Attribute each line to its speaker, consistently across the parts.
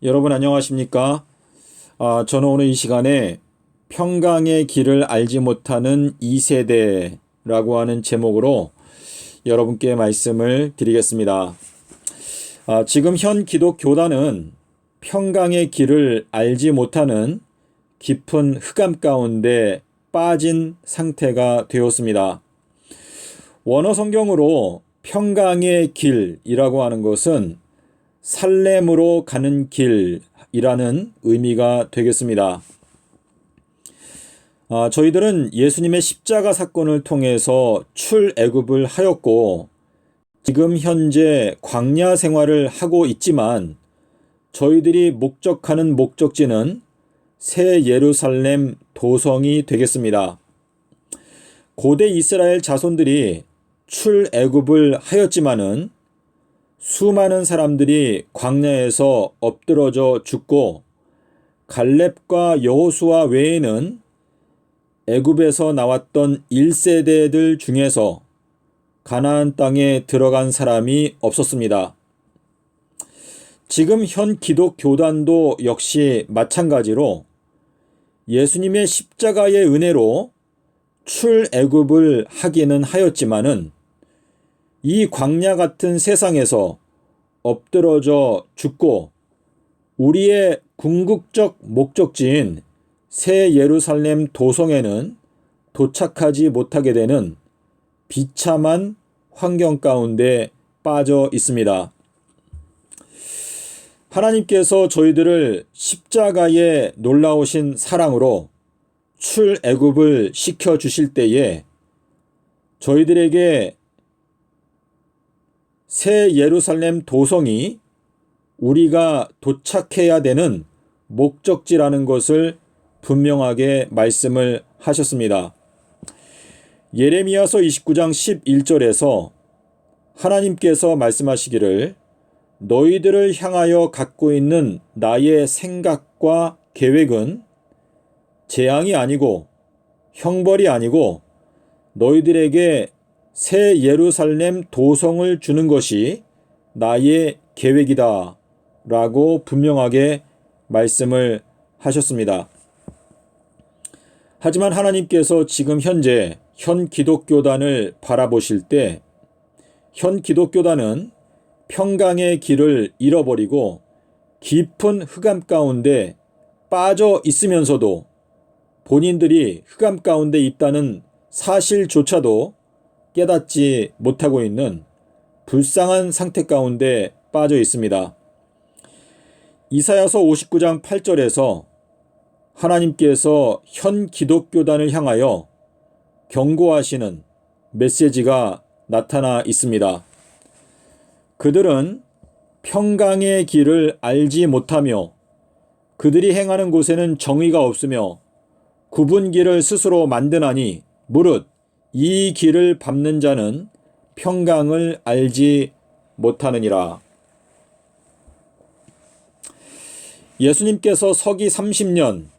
Speaker 1: 여러분 안녕하십니까? 저는 오늘 이 시간에 평강의 길을 알지 못하는 2세대라고 하는 제목으로 여러분께 말씀을 드리겠습니다. 지금 현 기독 교단은 평강의 길을 알지 못하는 깊은 흑암 가운데 빠진 상태가 되었습니다. 원어 성경으로 평강의 길이라고 하는 것은 살렘으로 가는 길이라는 의미가 되겠습니다. 저희들은 예수님의 십자가 사건을 통해서 출애굽을 하였고 지금 현재 광야 생활을 하고 있지만 저희들이 목적하는 목적지는 새 예루살렘 도성이 되겠습니다. 고대 이스라엘 자손들이 출애굽을 하였지만은 수많은 사람들이 광야에서 엎드러져 죽고 갈렙과 여호수아 외에는 애굽에서 나왔던 1세대들 중에서 가나안 땅에 들어간 사람이 없었습니다. 지금 현 기독 교단도 역시 마찬가지로 예수님의 십자가의 은혜로 출애굽을 하기는 하였지만은 이 광야 같은 세상에서 엎드러져 죽고 우리의 궁극적 목적지인 새 예루살렘 도성에는 도착하지 못하게 되는 비참한 환경 가운데 빠져 있습니다. 하나님께서 저희들을 십자가의 놀라우신 사랑으로 출애굽을 시켜 주실 때에 저희들에게 새 예루살렘 도성이 우리가 도착해야 되는 목적지라는 것을 분명하게 말씀을 하셨습니다. 예레미야서 29장 11절에서 하나님께서 말씀하시기를 너희들을 향하여 갖고 있는 나의 생각과 계획은 재앙이 아니고 형벌이 아니고 너희들에게 새 예루살렘 도성을 주는 것이 나의 계획이다 라고 분명하게 말씀을 하셨습니다. 하지만 하나님께서 지금 현재 현 기독교단을 바라보실 때 현 기독교단은 평강의 길을 잃어버리고 깊은 흑암 가운데 빠져 있으면서도 본인들이 흑암 가운데 있다는 사실조차도 깨닫지 못하고 있는 불쌍한 상태 가운데 빠져 있습니다. 이사야서 59장 8절에서 하나님께서 현 기독교단을 향하여 경고하시는 메시지가 나타나 있습니다. 그들은 평강의 길을 알지 못하며 그들이 행하는 곳에는 정의가 없으며 굽은 길을 스스로 만드나니 무릇 이 길을 밟는 자는 평강을 알지 못하느니라. 예수님께서 서기 30년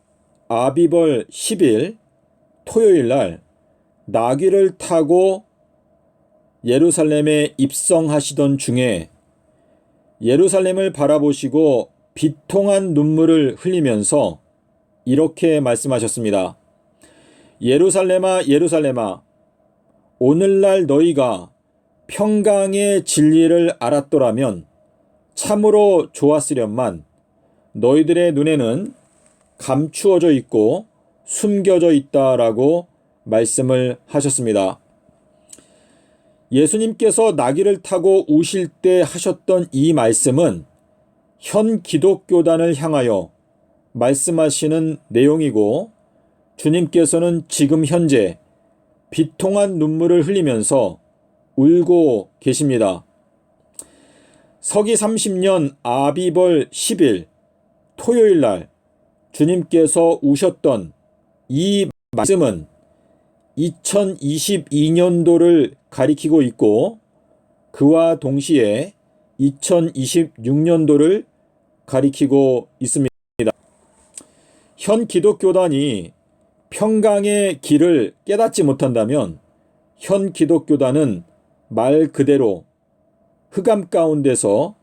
Speaker 1: 아비벌 10일 토요일 날 나귀를 타고 예루살렘에 입성하시던 중에 예루살렘을 바라보시고 비통한 눈물을 흘리면서 이렇게 말씀하셨습니다. 예루살렘아 예루살렘아 오늘날 너희가 평강의 진리를 알았더라면 참으로 좋았으련만 너희들의 눈에는 감추어져 있고 숨겨져 있다라고 말씀을 하셨습니다. 예수님께서 나귀를 타고 오실 때 하셨던 이 말씀은 현 기독교단을 향하여 말씀하시는 내용이고 주님께서는 지금 현재 비통한 눈물을 흘리면서 울고 계십니다. 서기 30년 아비벌 10일 토요일 날 주님께서 우셨던 이 말씀은 2022년도를 가리키고 있고 그와 동시에 2026년도를 가리키고 있습니다. 현 기독교단이 평강의 길을 깨닫지 못한다면 현 기독교단은 말 그대로 흑암 가운데서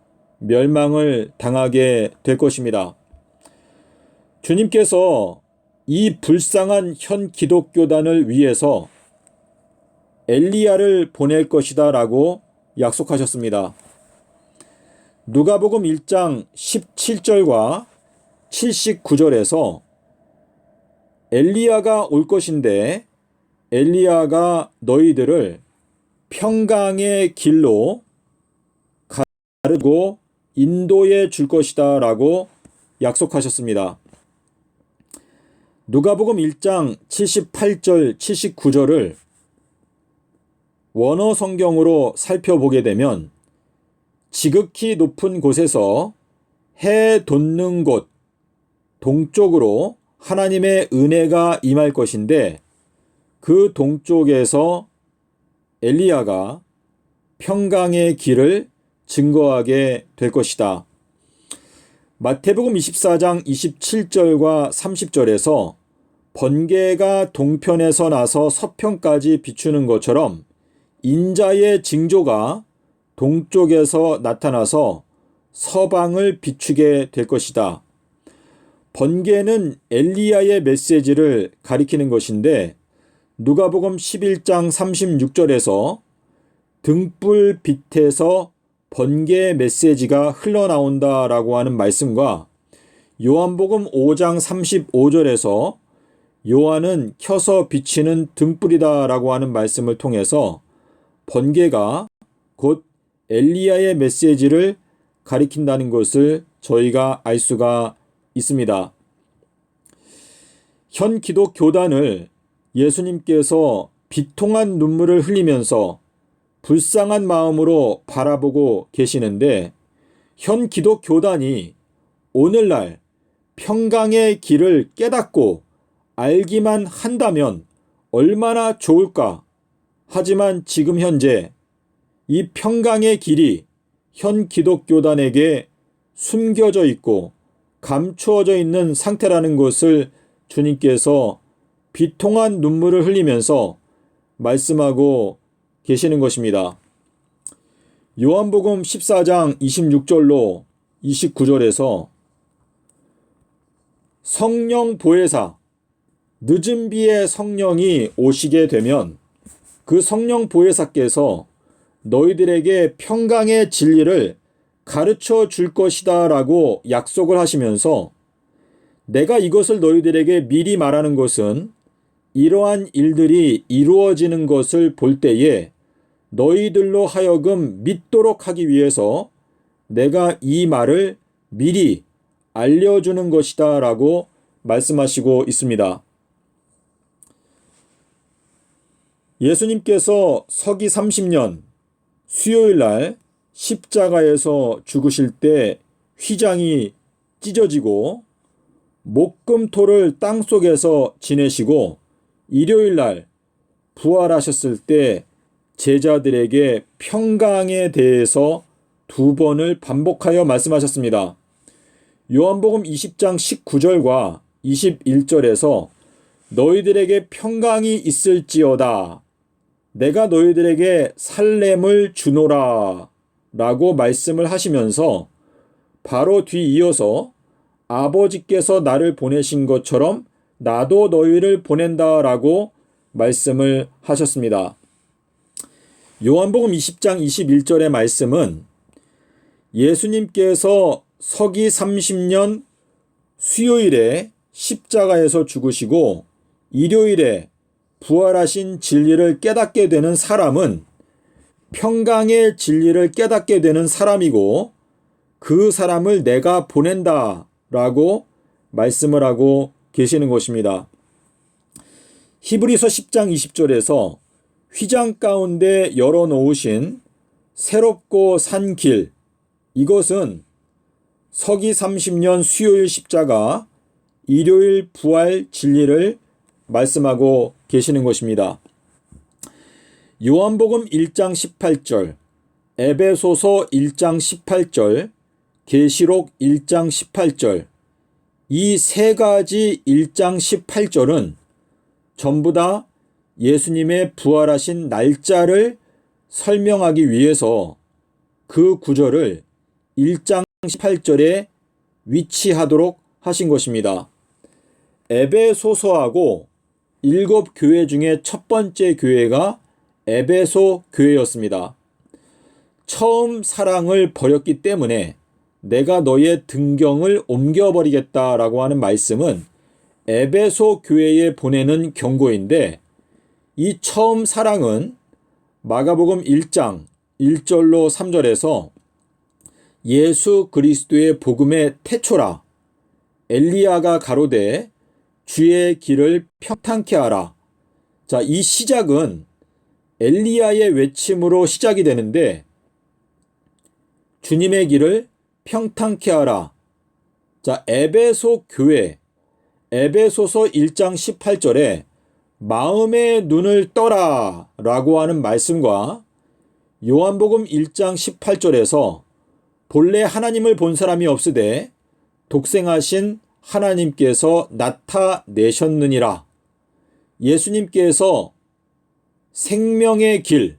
Speaker 1: 멸망을 당하게 될 것입니다. 주님께서 이 불쌍한 현 기독교단을 위해서 엘리야를 보낼 것이다 라고 약속하셨습니다. 누가복음 1장 17절과 79절에서 엘리야가 올 것인데 엘리야가 너희들을 평강의 길로 가르고 인도해 줄 것이다 라고 약속하셨습니다. 누가복음 1장 78절 79절을 원어 성경으로 살펴보게 되면 지극히 높은 곳에서 해 돋는 곳 동쪽으로 하나님의 은혜가 임할 것인데 그 동쪽에서 엘리야가 평강의 길을 증거하게 될 것이다. 마태복음 24장 27절과 30절에서 번개가 동편에서 나서 서편까지 비추는 것처럼 인자의 징조가 동쪽에서 나타나서 서방을 비추게 될 것이다. 번개는 엘리야의 메시지를 가리키는 것인데 누가복음 11장 36절에서 등불빛에서 번개 메시지가 흘러나온다라고 하는 말씀과 요한복음 5장 35절에서 요한은 켜서 비치는 등불이다라고 하는 말씀을 통해서 번개가 곧 엘리야의 메시지를 가리킨다는 것을 저희가 알 수가 있습니다. 현 기독 교단을 예수님께서 비통한 눈물을 흘리면서 불쌍한 마음으로 바라보고 계시는데 현 기독 교단이 오늘날 평강의 길을 깨닫고 알기만 한다면 얼마나 좋을까? 하지만 지금 현재 이 평강의 길이 현 기독 교단에게 숨겨져 있고 감추어져 있는 상태라는 것을 주님께서 비통한 눈물을 흘리면서 말씀하고 계시는 것입니다. 요한복음 14장 26절로 29절에서 성령 보혜사, 늦은 비에 성령이 오시게 되면 그 성령 보혜사께서 너희들에게 평강의 진리를 가르쳐 줄 것이다 라고 약속을 하시면서 내가 이것을 너희들에게 미리 말하는 것은 이러한 일들이 이루어지는 것을 볼 때에 너희들로 하여금 믿도록 하기 위해서 내가 이 말을 미리 알려주는 것이다 라고 말씀하시고 있습니다. 예수님께서 서기 30년 수요일 날 십자가에서 죽으실 때 휘장이 찢어지고 목금토를 땅속에서 지내시고 일요일 날 부활하셨을 때 제자들에게 평강에 대해서 2번을 반복하여 말씀하셨습니다. 요한복음 20장 19절과 21절에서 너희들에게 평강이 있을지어다. 내가 너희들에게 살렘을 주노라 라고 말씀을 하시면서 바로 뒤이어서 아버지께서 나를 보내신 것처럼 나도 너희를 보낸다 라고 말씀을 하셨습니다. 요한복음 20장 21절의 말씀은 예수님께서 서기 30년 수요일에 십자가에서 죽으시고 일요일에 부활하신 진리를 깨닫게 되는 사람은 평강의 진리를 깨닫게 되는 사람이고 그 사람을 내가 보낸다 라고 말씀을 하고 계시는 것입니다. 히브리서 10장 20절에서 휘장 가운데 열어놓으신 새롭고 산 길, 이것은 서기 30년 수요일 십자가, 일요일 부활 진리를 말씀하고 계시는 것입니다. 요한복음 1장 18절, 에베소서 1장 18절, 계시록 1장 18절, 이 세 가지 1장 18절은 전부 다 예수님의 부활하신 날짜를 설명하기 위해서 그 구절을 1장 18절에 위치하도록 하신 것입니다. 에베소서하고 7교회 중에 첫 번째 교회가 에베소 교회였습니다. 처음 사랑을 버렸기 때문에 내가 너의 등경을 옮겨버리겠다라고 하는 말씀은 에베소 교회에 보내는 경고인데, 이 처음 사랑은 마가복음 1장 1절로 3절에서 예수 그리스도의 복음의 태초라, 엘리야가 가로되 주의 길을 평탄케 하라. 자, 이 시작은 엘리야의 외침으로 시작이 되는데, 주님의 길을 평탄케 하라. 자, 에베소 교회, 에베소서 1장 18절에 마음의 눈을 떠라 라고 하는 말씀과 요한복음 1장 18절에서 본래 하나님을 본 사람이 없으되 독생하신 하나님께서 나타내셨느니라. 예수님께서 생명의 길,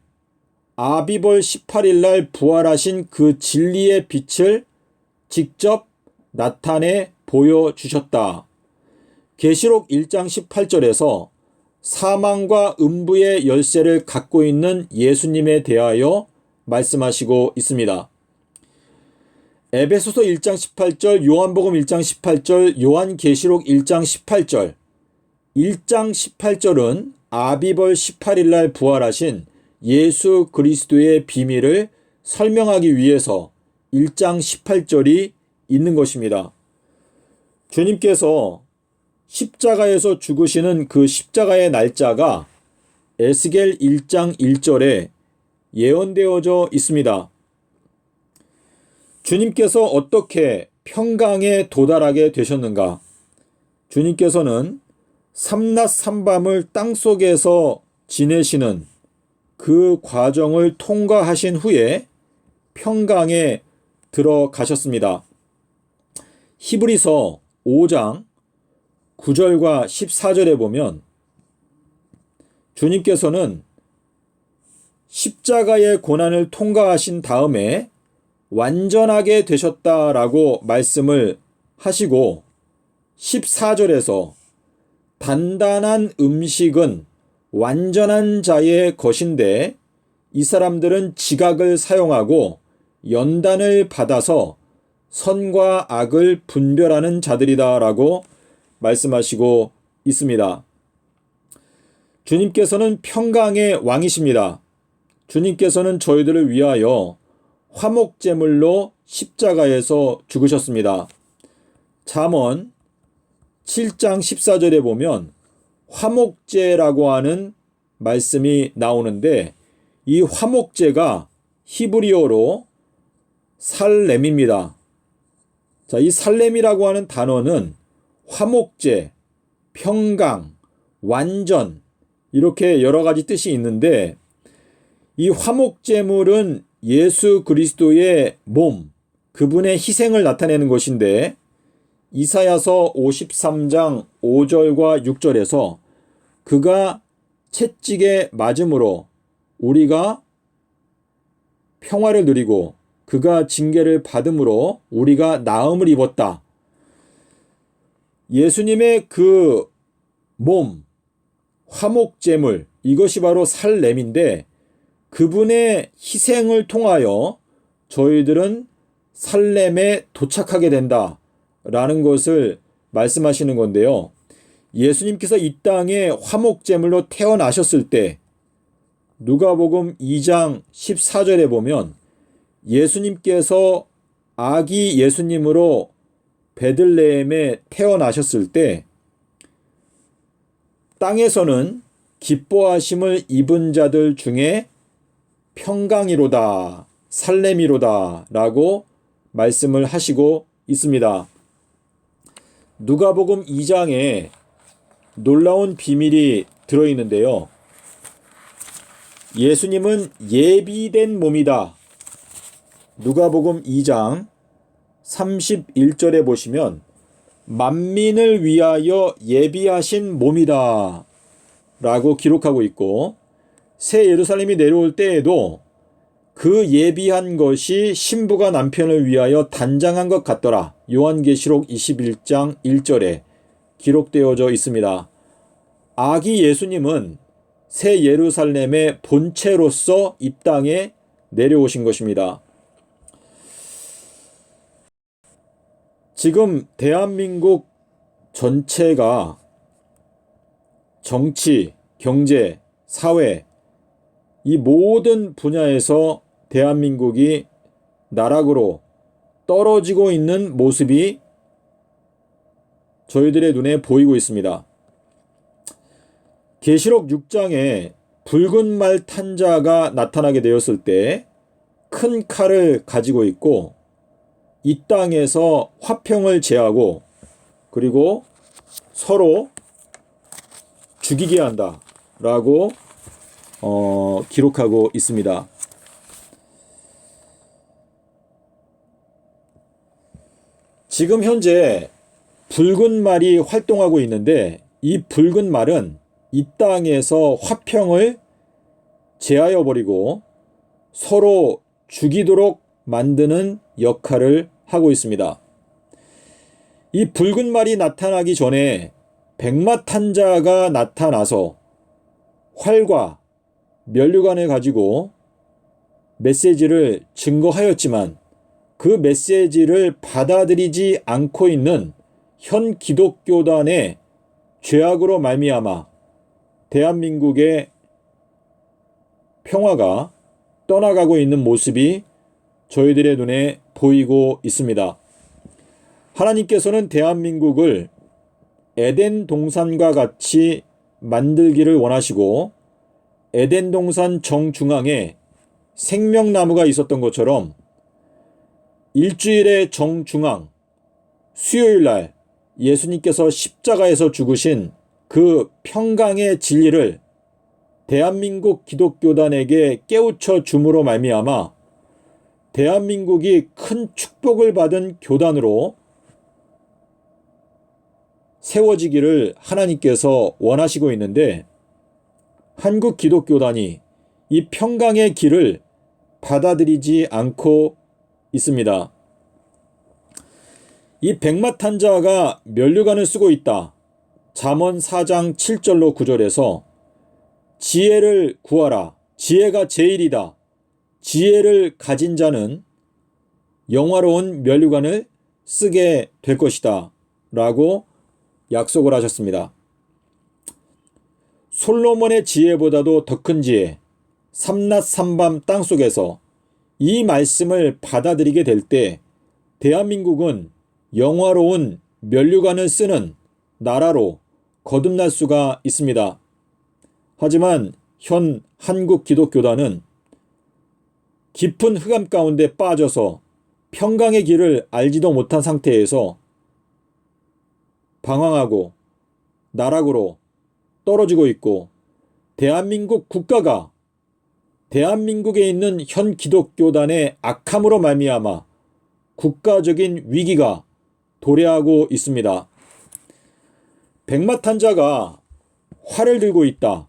Speaker 1: 아비벌 18일 날 부활하신 그 진리의 빛을 직접 나타내 보여주셨다. 계시록 1장 18절에서 사망과 음부의 열쇠를 갖고 있는 예수님에 대하여 말씀하시고 있습니다. 에베소서 1장 18절, 요한복음 1장 18절, 요한계시록 1장 18절. 1장 18절은 아비벌 18일 날 부활하신 예수 그리스도의 비밀을 설명하기 위해서 1장 18절이 있는 것입니다. 주님께서 십자가에서 죽으시는 그 십자가의 날짜가 에스겔 1장 1절에 예언되어져 있습니다. 주님께서 어떻게 평강에 도달하게 되셨는가? 주님께서는 삼낮 삼밤을 땅속에서 지내시는 그 과정을 통과하신 후에 평강에 들어가셨습니다. 히브리서 5장 9절과 14절에 보면 주님께서는 십자가의 고난을 통과하신 다음에 완전하게 되셨다라고 말씀을 하시고, 14절에서 단단한 음식은 완전한 자의 것인데 이 사람들은 지각을 사용하고 연단을 받아서 선과 악을 분별하는 자들이다라고 말씀하시고 있습니다. 주님께서는 평강의 왕이십니다. 주님께서는 저희들을 위하여 화목제물로 십자가에서 죽으셨습니다. 잠언 7장 14절에 보면 화목제라고 하는 말씀이 나오는데, 이 화목제가 히브리어로 살렘입니다. 자, 이 살렘이라고 하는 단어는 화목제, 평강, 완전, 이렇게 여러 가지 뜻이 있는데, 이 화목제물은 예수 그리스도의 몸, 그분의 희생을 나타내는 것인데, 이사야서 53장 5절과 6절에서 그가 채찍에 맞음으로 우리가 평화를 누리고 그가 징계를 받음으로 우리가 나음을 입었다. 예수님의 그 몸, 화목제물, 이것이 바로 살렘인데, 그분의 희생을 통하여 저희들은 살렘에 도착하게 된다 라는 것을 말씀하시는 건데요. 예수님께서 이 땅에 화목제물로 태어나셨을 때 누가복음 2장 14절에 보면 예수님께서 아기 예수님으로 베들레헴에 태어나셨을 때 땅에서는 기뻐하심을 입은 자들 중에 평강이로다, 살렘이로다 라고 말씀을 하시고 있습니다. 누가복음 2장에 놀라운 비밀이 들어있는데요. 예수님은 예비된 몸이다. 누가복음 2장 31절에 보시면 만민을 위하여 예비하신 몸이다 라고 기록하고 있고, 새 예루살렘이 내려올 때에도 그 예비한 것이 신부가 남편을 위하여 단장한 것 같더라. 요한계시록 21장 1절에 기록되어져 있습니다. 아기 예수님은 새 예루살렘의 본체로서 이 땅에 내려오신 것입니다. 지금 대한민국 전체가 정치, 경제, 사회 이 모든 분야에서 대한민국이 나락으로 떨어지고 있는 모습이 저희들의 눈에 보이고 있습니다. 계시록 6장에 붉은 말 탄 자가 나타나게 되었을 때 큰 칼을 가지고 있고 이 땅에서 화평을 제하고 그리고 서로 죽이게 한다라고 기록하고 있습니다. 지금 현재 붉은 말이 활동하고 있는데 이 붉은 말은 이 땅에서 화평을 제하여 버리고 서로 죽이도록 만드는 역할을 하고 있습니다. 이 붉은 말이 나타나기 전에 백마탄 자가 나타나서 활과 면류관을 가지고 메시지를 증거하였지만 그 메시지를 받아들이지 않고 있는 현 기독교단의 죄악으로 말미암아 대한민국의 평화가 떠나가고 있는 모습이 저희들의 눈에 보이고 있습니다. 하나님께서는 대한민국을 에덴 동산과 같이 만들기를 원하시고 에덴 동산 정중앙에 생명나무가 있었던 것처럼 일주일의 정중앙 수요일날 예수님께서 십자가에서 죽으신 그 평강의 진리를 대한민국 기독교단에게 깨우쳐 줌으로 말미암아 대한민국이 큰 축복을 받은 교단으로 세워지기를 하나님께서 원하시고 있는데 한국 기독교단이 이 평강의 길을 받아들이지 않고 있습니다. 이 백마탄 자가 면류관을 쓰고 있다. 잠언 4장 7절로 9절에서 지혜를 구하라. 지혜가 제일이다. 지혜를 가진 자는 영화로운 면류관을 쓰게 될 것이다. 라고 약속을 하셨습니다. 솔로몬의 지혜보다도 더 큰 지혜, 삼낮 삼밤 땅속에서 이 말씀을 받아들이게 될 때 대한민국은 영화로운 면류관을 쓰는 나라로 거듭날 수가 있습니다. 하지만 현 한국 기독교단은 깊은 흑암 가운데 빠져서 평강의 길을 알지도 못한 상태에서 방황하고 나락으로 떨어지고 있고 대한민국 국가가 대한민국에 있는 현 기독교단의 악함으로 말미암아 국가적인 위기가 도래하고 있습니다. 백마탄 자가 활을 들고 있다.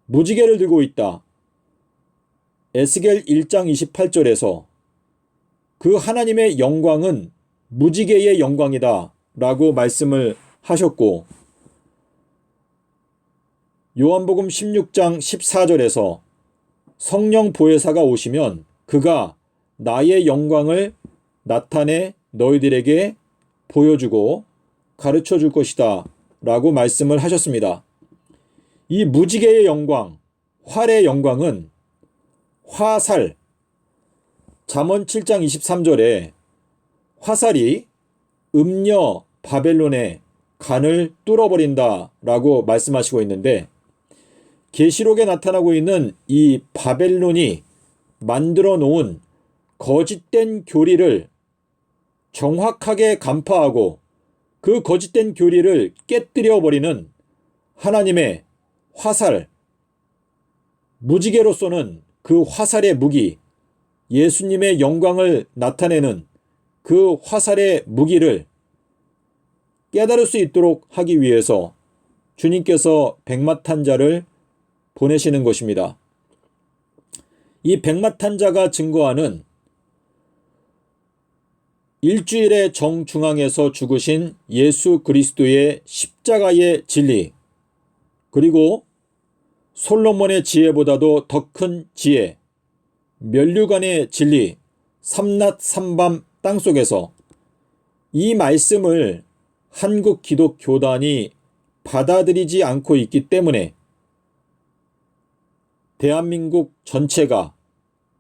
Speaker 1: 무지개를 들고 있다. 에스겔 1장 28절에서 그 하나님의 영광은 무지개의 영광이다 라고 말씀을 하셨고 요한복음 16장 14절에서 성령 보혜사가 오시면 그가 나의 영광을 나타내 너희들에게 보여주고 가르쳐 줄 것이다 라고 말씀을 하셨습니다. 이 무지개의 영광, 활의 영광은 화살, 잠언 7장 23절에 화살이 음녀 바벨론의 간을 뚫어버린다 라고 말씀하시고 있는데 계시록에 나타나고 있는 이 바벨론이 만들어 놓은 거짓된 교리를 정확하게 간파하고 그 거짓된 교리를 깨뜨려 버리는 하나님의 화살, 무지개로 쏘는 그 화살의 무기, 예수님의 영광을 나타내는 그 화살의 무기를 깨달을 수 있도록 하기 위해서 주님께서 백마탄 자를 보내시는 것입니다. 이 백마탄자가 증거하는 일주일의 정중앙에서 죽으신 예수 그리스도의 십자가의 진리, 그리고 솔로몬의 지혜보다도 더 큰 지혜, 면류관의 진리, 삼낮 삼밤 땅속에서 이 말씀을 한국 기독교단이 받아들이지 않고 있기 때문에 대한민국 전체가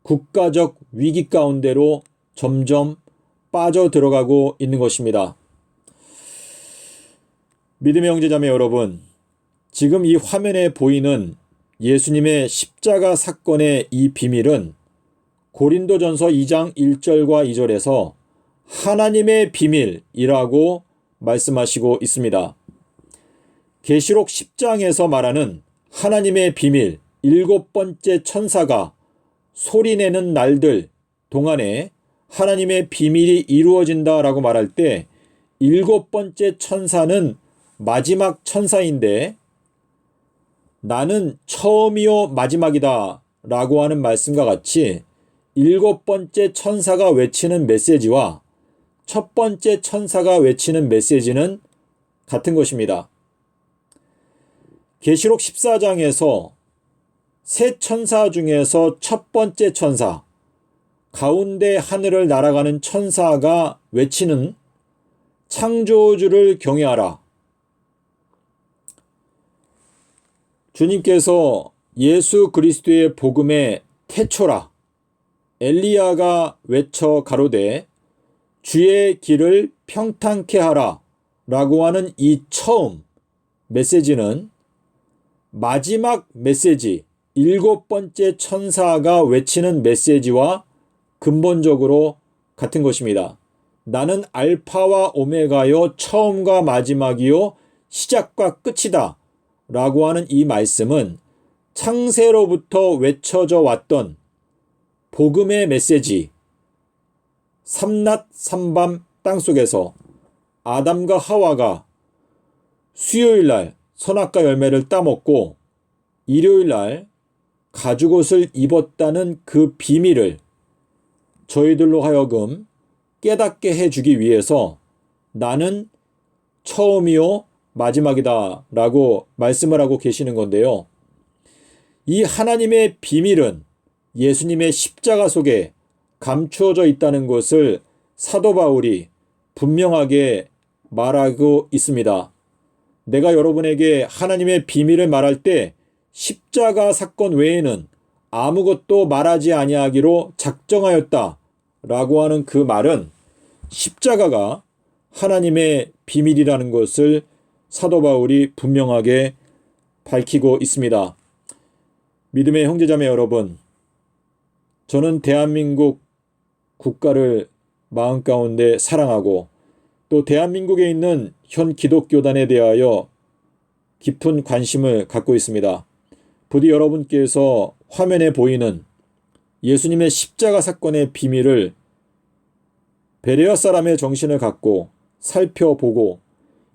Speaker 1: 국가적 위기 가운데로 점점 빠져들어가고 있는 것입니다. 믿음의 형제자매 여러분, 지금 이 화면에 보이는 예수님의 십자가 사건의 이 비밀은 고린도전서 2장 1절과 2절에서 하나님의 비밀이라고 말씀하시고 있습니다. 계시록 10장에서 말하는 하나님의 비밀, 7번째 천사가 소리내는 날들 동안에 하나님의 비밀이 이루어진다라고 말할 때 7번째 천사는 마지막 천사인데 나는 처음이요 마지막이다 라고 하는 말씀과 같이 7번째 천사가 외치는 메시지와 첫 번째 천사가 외치는 메시지는 같은 것입니다. 계시록 14장에서 세 천사 중에서 첫 번째 천사, 가운데 하늘을 날아가는 천사가 외치는 창조주를 경외하라. 주님께서 예수 그리스도의 복음에 태초라 엘리야가 외쳐 가로되 주의 길을 평탄케 하라 라고 하는 이 처음 메시지는 마지막 메시지 7번째 천사가 외치는 메시지와 근본적으로 같은 것입니다. 나는 알파와 오메가요 처음과 마지막이요 시작과 끝이다 라고 하는 이 말씀은 창세로부터 외쳐져 왔던 복음의 메시지, 삼낮 삼밤 땅속에서 아담과 하와가 수요일날 선악과 열매를 따먹고 일요일날 가죽옷을 입었다는 그 비밀을 저희들로 하여금 깨닫게 해주기 위해서 나는 처음이요 마지막이다 라고 말씀을 하고 계시는 건데요. 이 하나님의 비밀은 예수님의 십자가 속에 감추어져 있다는 것을 사도 바울이 분명하게 말하고 있습니다. 내가 여러분에게 하나님의 비밀을 말할 때 십자가 사건 외에는 아무것도 말하지 아니하기로 작정하였다 라고 하는 그 말은 십자가가 하나님의 비밀이라는 것을 사도 바울이 분명하게 밝히고 있습니다. 믿음의 형제자매 여러분, 저는 대한민국 국가를 마음 가운데 사랑하고 또 대한민국에 있는 현 기독교단에 대하여 깊은 관심을 갖고 있습니다. 부디 여러분께서 화면에 보이는 예수님의 십자가 사건의 비밀을 베레아 사람의 정신을 갖고 살펴보고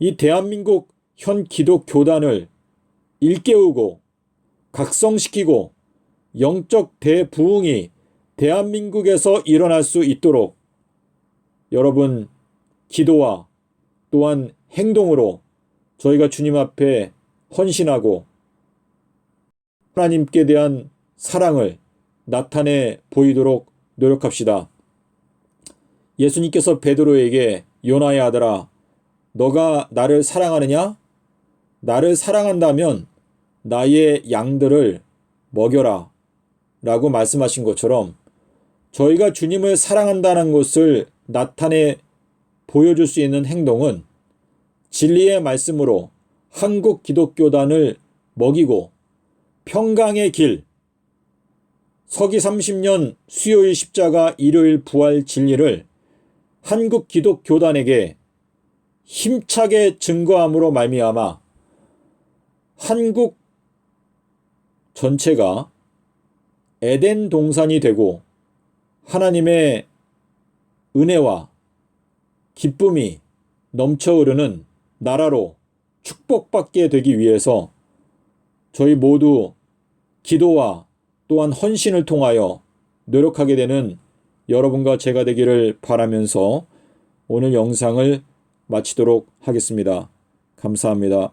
Speaker 1: 이 대한민국 현 기독교단을 일깨우고 각성시키고 영적 대부흥이 대한민국에서 일어날 수 있도록 여러분 기도와 또한 행동으로 저희가 주님 앞에 헌신하고 하나님께 대한 사랑을 나타내 보이도록 노력합시다. 예수님께서 베드로에게 요나의 아들아 너가 나를 사랑하느냐? 나를 사랑한다면 나의 양들을 먹여라 라고 말씀하신 것처럼 저희가 주님을 사랑한다는 것을 나타내 보여줄 수 있는 행동은 진리의 말씀으로 한국 기독교단을 먹이고 평강의 길, 서기 30년 수요일 십자가 일요일 부활 진리를 한국 기독교단에게 힘차게 증거함으로 말미암아 한국 전체가 에덴 동산이 되고 하나님의 은혜와 기쁨이 넘쳐 흐르는 나라로 축복받게 되기 위해서 저희 모두 기도와 또한 헌신을 통하여 노력하게 되는 여러분과 제가 되기를 바라면서 오늘 영상을 마치도록 하겠습니다. 감사합니다.